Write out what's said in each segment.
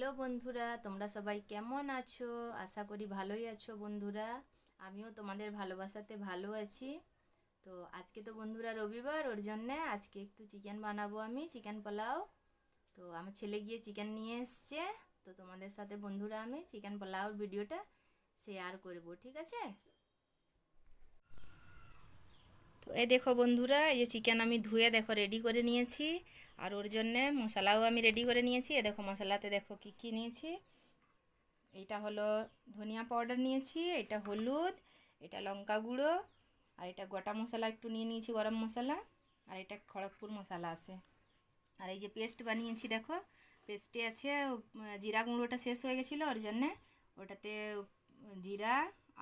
Hello বন্ধুরা, তোমরা সবাই কেমন আছো? আশা করি ভালোই আছো বন্ধুরা। আমিও তোমাদের ভালোবাসাতে ভালো আছি। তো আজকে তো বন্ধুরা রবিবার, ওর জন্যে আজকে একটু চিকেন বানাবো, আমি চিকেন পোলাও। তো আমার ছেলে গিয়ে চিকেন নিয়ে এসছে। তো তোমাদের সাথে বন্ধুরা আমি চিকেন পোলাওর ভিডিওটা শেয়ার করব, ঠিক আছে? তো এই দেখো বন্ধুরা, এই যে চিকেন আমি ধুয়ে দেখো রেডি করে নিয়েছি। আর ওর জন্যে মশলাও আমি রেডি করে নিয়েছি। এ দেখো মশলাতে দেখো কী কী নিয়েছি। এইটা হলো ধনিয়া পাউডার নিয়েছি, এটা হলুদ, এটা লঙ্কা গুঁড়ো, আর এটা গোটা মশলা একটু নিয়ে নিয়েছি, গরম মশলা, আর এটা খড়গপুর মশলা আছে। আর এই যে পেস্ট বানিয়েছি দেখো, পেস্টে আছে জিরা গুঁড়োটা শেষ হয়ে গেছিলো, ওর জন্যে ওটাতে জিরা,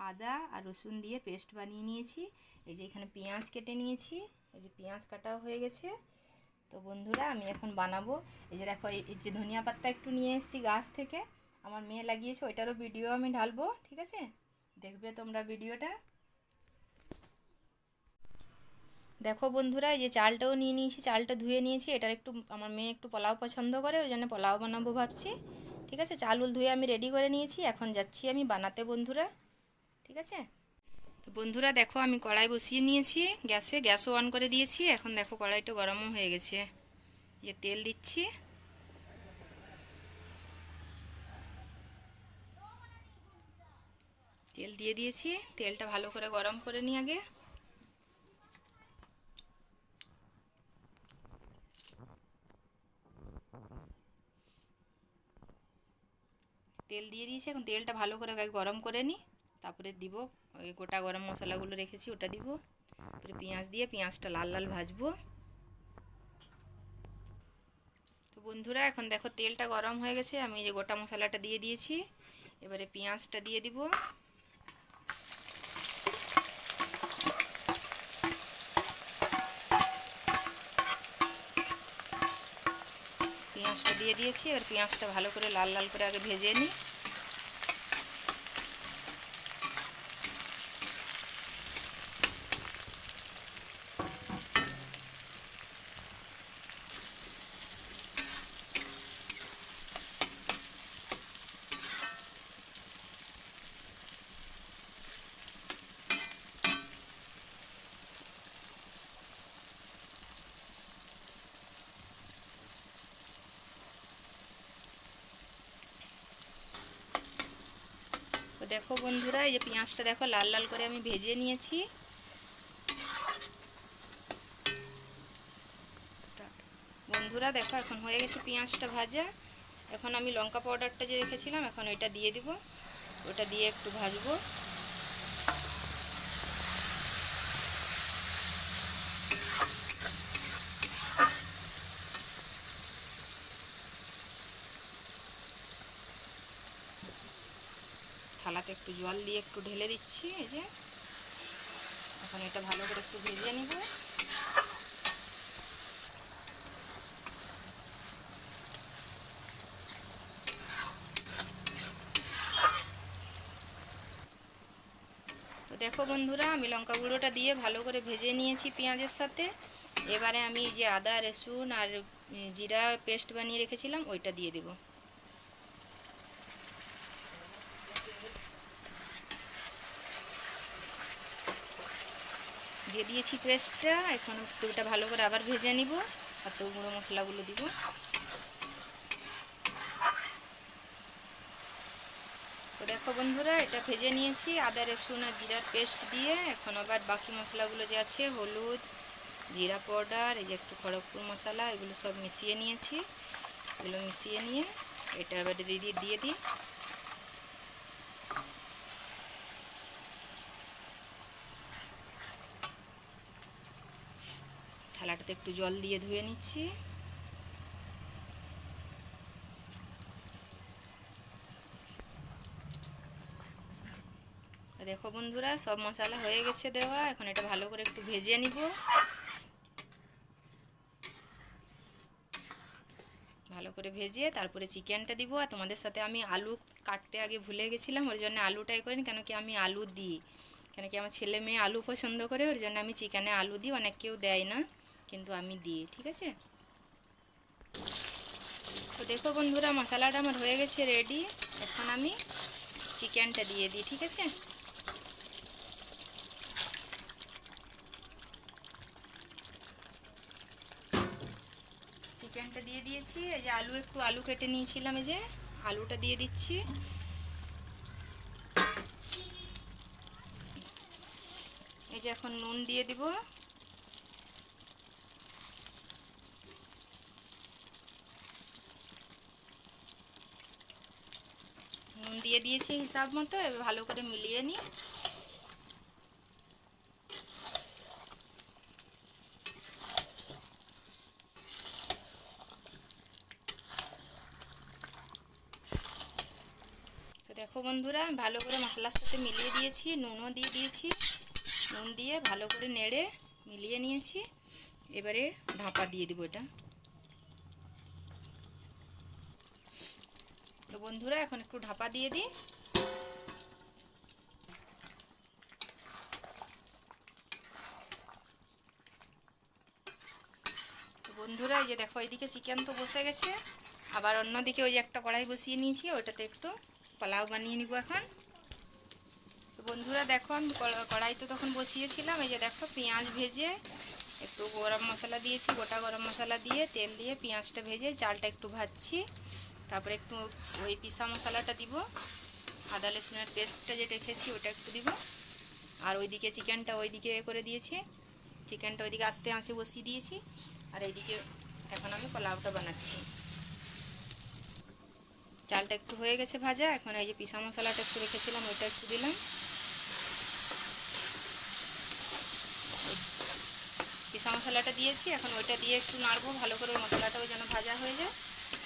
আদা আর রসুন দিয়ে পেস্ট বানিয়ে নিয়েছি। এই যে এখানে পেঁয়াজ কেটে নিয়েছি, এই যে পেঁয়াজ কাটাও হয়ে গেছে। তো বন্ধুরা আমি এখন বানাবো। এই যে দেখো, এই যে ধনিয়া পাতা একটু নিয়ে এসেছি গাছ থেকে, আমার মেয়ে লাগিয়েছে, ওইটারও ভিডিও আমি ঢালবো, ঠিক আছে? দেখবে তোমরা ভিডিওটা। দেখো বন্ধুরা, এই যে চালটাও নিয়ে নিয়েছি, চালটা ধুয়ে নিয়েছি। এটার একটু আমার মেয়ে একটু পোলাও পছন্দ করে, ওই জন্য পোলাও বানাবো ভাবছি, ঠিক আছে? চাল ধুয়ে আমি রেডি করে নিয়েছি, এখন যাচ্ছি আমি বানাতে বন্ধুরা, ঠিক আছে? তো বন্ধুরা দেখো, আমি কড়াই বসিয়ে নিয়েছি গ্যাসে, গ্যাসও অন করে দিয়েছি। এখন দেখো কড়াইটা গরমও হয়ে গেছে। যে তেল দিচ্ছি, তেল দিয়ে দিয়েছি। তেলটা ভালো করে গরম করে নিই আগে। তেল দিয়ে দিয়েছি, এখন তেলটা ভালো করে গরম করে নিই। তারপরে দিব ওই গোটা গরম মশলাগুলো রেখেছি, ওটা দিব। তারপরে পেঁয়াজ দিয়ে পেঁয়াজটা লাল লাল ভাজবো। তো বন্ধুরা এখন দেখো তেলটা গরম হয়ে গেছে, আমি এই যে গোটা মশলাটা দিয়ে দিয়েছি। এবারে পেঁয়াজটা দিয়ে দিব। পেঁয়াজটা দিয়ে দিয়েছি, এবার পেঁয়াজটা ভালো করে লাল লাল করে আগে ভেজে নিই। তো দেখো বন্ধুরা, এই যে পেঁয়াজটা দেখো লাল লাল করে আমি ভেজে নিয়েছি। বন্ধুরা দেখো এখন হয়ে গেছে পেঁয়াজটা ভাজা। এখন আমি লঙ্কা পাউডারটা যে রেখেছিলাম, এখন ওইটা দিয়ে দিব। ওটা দিয়ে একটু ভাজবো। থালাতে একটু জল দিয়ে একটু ঢেলে দিচ্ছি। এই যে এখন এটা ভালো করে একটু ভেজে নিব। তো দেখো বন্ধুরা, আমি লঙ্কা গুঁড়োটা দিয়ে ভালো করে ভেজে নিয়েছি পেঁয়াজের সাথে। এবারে আমি যে আদা রসুন আর জিরা পেস্ট বানিয়ে রেখেছিলাম, ওইটা দিয়ে দেব। দিয়ে দিয়েছি পেস্টটা। এখন ওটা ভালো করে আবার ভেজে নিব, আর তো গুঁড়ো মশলাগুলো দিব। তো দেখো বন্ধুরা, এটা ভেজে নিয়েছি আদা রসুন আর জিরার পেস্ট দিয়ে। এখন আবার বাকি মশলাগুলো যে আছে, হলুদ, জিরা পাউডার, এই যে একটু খড়গপুর মশলা, এগুলো সব মিশিয়ে নিয়েছি। এগুলো মিশিয়ে নিয়ে এটা এবার দিয়ে দিই। থালাটাতে একটু জল দিয়ে ধুয়ে নিচ্ছি। দেখো বন্ধুরা, সব মশলা হয়ে গেছে দেওয়া। এখন এটা ভালো করে একটু ভেজে নিব। ভালো করে ভেজে তারপরে চিকেনটা দিব। আর তোমাদের সাথে আমি আলু কাটতে আগে ভুলে গেছিলাম, ওর জন্য আলুটাই করিনি, কেন কি আমি আলু দিই। কেন কি আমার ছেলে মেয়ে আলু পছন্দ করে, ওর জন্য আমি চিকেনে আলু দিই। অনেক কেউ দেয় না, কিন্তু আমি দিই, ঠিক আছে? তো দেখো বন্ধুরা, মশলাটা আমার হয়ে গেছে রেডি। এখন আমি চিকেনটা দিয়ে দিই, ঠিক আছে? চিকেনটা দিয়ে দিয়েছি। এই যে একটু আলু কেটে নিয়েছিলাম, এই যে আলুটা দিয়ে দিচ্ছি। এই যে এখন নুন দিয়ে দিব। নুন দিয়ে দিয়েছি হিসাব মতো। এবার ভালো করে মিলিয়ে নিই। তো দেখো বন্ধুরা, ভালো করে মশলার সাথে মিলিয়ে দিয়েছি, নুনও দিয়ে দিয়েছি। নুন দিয়ে ভালো করে নেড়ে মিলিয়ে নিয়েছি। এবারে ঢাকা দিয়ে দিব এটা। তো বন্ধুরা, এখন একটু ঢাকা দিয়ে দিই। তো বন্ধুরা, এই যে দেখো, এইদিকে চিকেন তো বসে গেছে। আবার অন্যদিকে ওই যে একটা কড়াই বসিয়ে নিয়েছি, ওইটাতে একটু পোলাও বানিয়ে নিব এখন। তো বন্ধুরা দেখো, আমি কড়াইতে তখন বসিয়েছিলাম। এই যে দেখো, পেঁয়াজ ভেজে একটু গরম মশলা দিয়েছি, গোটা গরম মশলা দিয়ে তেল দিয়ে পেঁয়াজটা ভেজে চালটা একটু ভাজছি। তারপরে একটু ওই পিসা মশলাটা দিব, আদা রসুনের পেস্টটা যেটা রেখেছি ওটা একটু দিব। আর ওইদিকে চিকেনটা ওইদিকে করে দিয়েছি, চিকেনটা ওইদিকে আস্তে আঁচে বসিয়ে দিয়েছি। আর এইদিকে এখন আমি পোলাওটা বানাচ্ছি। চালটা একটু হয়ে গেছে ভাজা। এখন এই যে পিসা মশলাটা একটু রেখেছিলাম, ওইটা একটু দিলাম। পিসা মশলাটা দিয়েছি, এখন ওইটা দিয়ে একটু নাড়বো ভালো করে, মশলাটাও যেন ভাজা হয়ে যায়।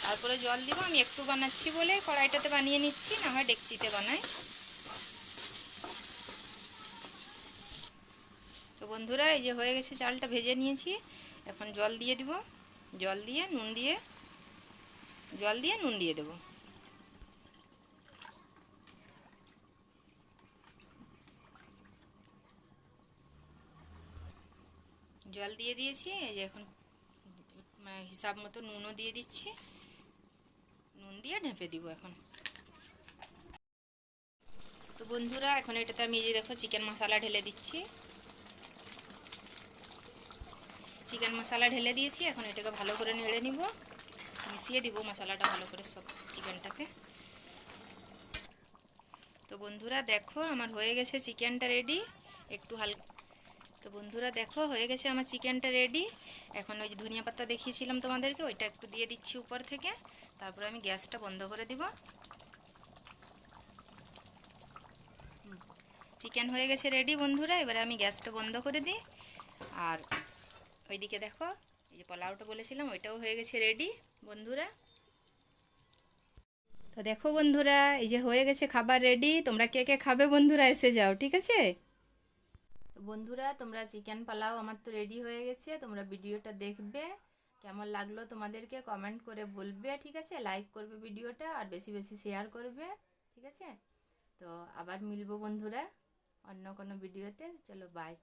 তারপরে জল দিব। আমি একটু বানাচ্ছি বলে কড়াইটাতে বানিয়ে নিচ্ছি, না হয় ডেকচিতে বানাই। তো বন্ধুরা, এই যে হয়ে গেছে, চালটা ভেজে নিয়েছি। এখন জল দিয়ে দিব। জল দিয়ে নুন দিয়ে দেবো। জল দিয়ে দিয়েছি। এই যে এখন হিসাব মতো নুনও দিয়ে দিচ্ছি। নুন দিয়ে ঢেপে দিব এখন। তো বন্ধুরা, এখন এটাতে আমি এই যে দেখো চিকেন মশলা ঢেলে দিচ্ছি। চিকেন মশলা ঢেলে দিয়েছি। এখন এটাকে ভালো করে নেড়ে নিব, মিশিয়ে দিব মশলাটা ভালো করে সব চিকেনটাতে। তো বন্ধুরা দেখো, আমার হয়ে গেছে চিকেনটা রেডি। একটু হালকা। তো বন্ধুরা দেখো, হয়ে গেছে আমার চিকেনটা রেডি। এখন ওই যে ধনিয়া পাতা দেখিয়েছিলাম তোমাদেরকে, ওইটা একটু দিয়ে দিচ্ছি উপর থেকে। তারপরে আমি গ্যাসটা বন্ধ করে দিব। চিকেন হয়ে গেছে রেডি বন্ধুরা। এবারে আমি গ্যাসটা বন্ধ করে দিই। আর ওইদিকে দেখো, এই যে পোলাওটা বলেছিলাম, ওইটাও হয়ে গেছে রেডি বন্ধুরা। তো দেখো বন্ধুরা, এই যে হয়ে গেছে খাবার রেডি। তোমরা কে কে খাবে বন্ধুরা, এসে যাও, ঠিক আছে? তো বন্ধুরা, তোমরা চিকেন পোলাও আমার তো রেডি হয়ে গেছে। তোমরা ভিডিওটা দেখবে, কেমন লাগলো তোমাদেরকে কমেন্ট করে বলবে, ঠিক আছে? লাইক করবে ভিডিওটা, আর বেশি বেশি শেয়ার করবে, ঠিক আছে? তো আবার মিলবো বন্ধুরা অন্য কোনো ভিডিওতে। চলো, বাই।